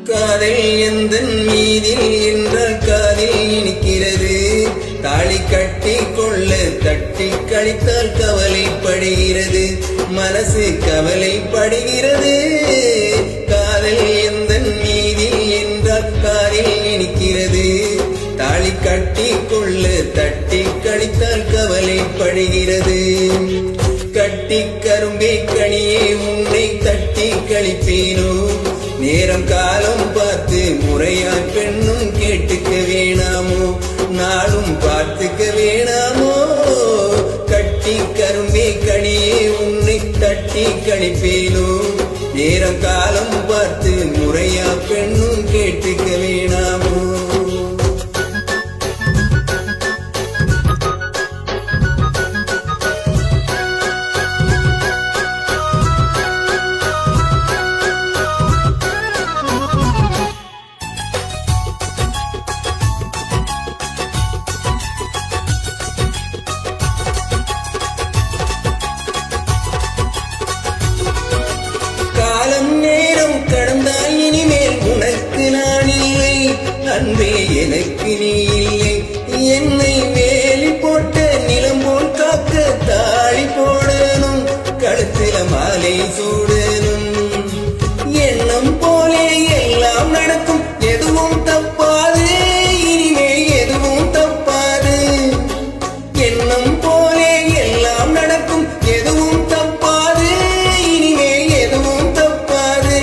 காதல் எந்தன் மீதில் என்றால் காதில் இனிக்கிறது. தாலி கட்டி கொள்ள தட்டி கழித்தால் கவலைப்படுகிறது. மனசு கவலைப்படுகிறது. காதல் எந்தன் மீதில் என்றால் காதில் இனிக்கிறது. தாலி கட்டி கொள்ள தட்டி கழித்தால் கவலைப்படுகிறது. கட்டி கரும்பே கனியே உன்னை தட்டி கழிப்பேனோ. நேரம் காலம் பார்த்து முறையாய் பெண்ணும் கேட்டுக்க வேணாமோ. நாளும் பார்த்துக்க வேணாமோ. கட்டி கரும்பே கனியே உன்னை தட்டி கழிப்பேனோ. நேரம் காலம் பார்த்து முறையா பெண்ணும் கேட்டுக்க வேணாமோ. காலம் நேரம் கடந்தால் இனிமேல் உனக்கு நான் இல்லை. அன்பே எனக்கு நீ இல்லை. என்னை வேலி போட்ட நிலம் போல் காக்க தாழி போடணும். கழுத்தில மாலை சூடணும். எண்ணம் போலே எல்லாம் நடக்கும். எதுவும் தப்பாது. இனிமே எதுவும் தப்பாது. எண்ணம் போலே எல்லாம் நடக்கும். எதுவும் தப்பாது. இனிமே எதுவும் தப்பாது.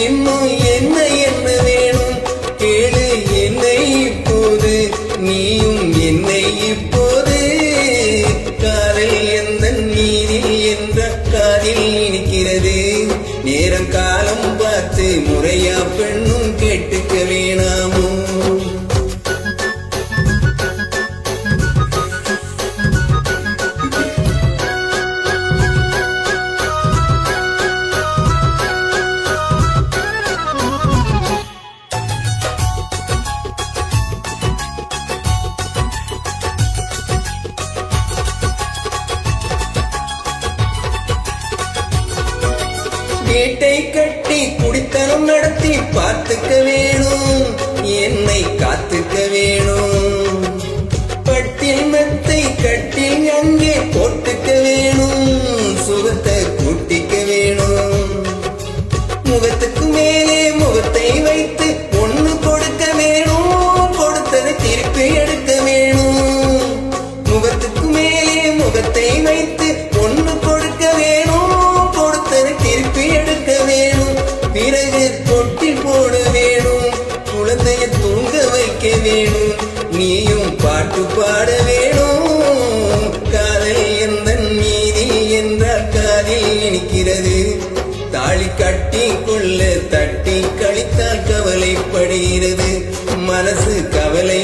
இன்னும் என்ன என்ன வேணும் கேளு என்னை இப்போது. நீயும் என்னை இப்போது. காதல் எந்தன் மீதில் என்ற காதில் இனிக்கிறது. நேரம் காலம் பார்த்து முறையா பெண்ணும் கேட்டுக்க வேணாமோ. வீட்டை கட்டி குடித்தனம் நடத்தி பார்த்துக்க வேணும். என்னை காத்துக்க வேணும். பட்டில் மெத்தை கட்டில் அங்கே போட்டுக்க வேணும். சுகத்தை கூட்டிக்க வேணும். முகத்துக்கு மேலே முகத்தை வைத்து ஒண்ணு கொடுக்க வேணும். கொடுத்ததை திருப்பி எடுக்க வேணும். முகத்துக்கு மேலே முகத்தை வைத்து ஒண்ணு கொடுக்க வேணும். கொடுத்ததை திருப்பி எடுக்க வேணும். பிறகு தொட்டில் போட வேணும். குழந்தைய தூங்க வைக்க வேணும். நீயும் பாட்டு பாட வேணும். காதல் எந்தன் மீதில் என்றால் காதில் இனிக்கிறது. தாலி கட்டி கொள்ள தட்டி கழித்தால் கவலைப்படுகிறது. மனசு கவலை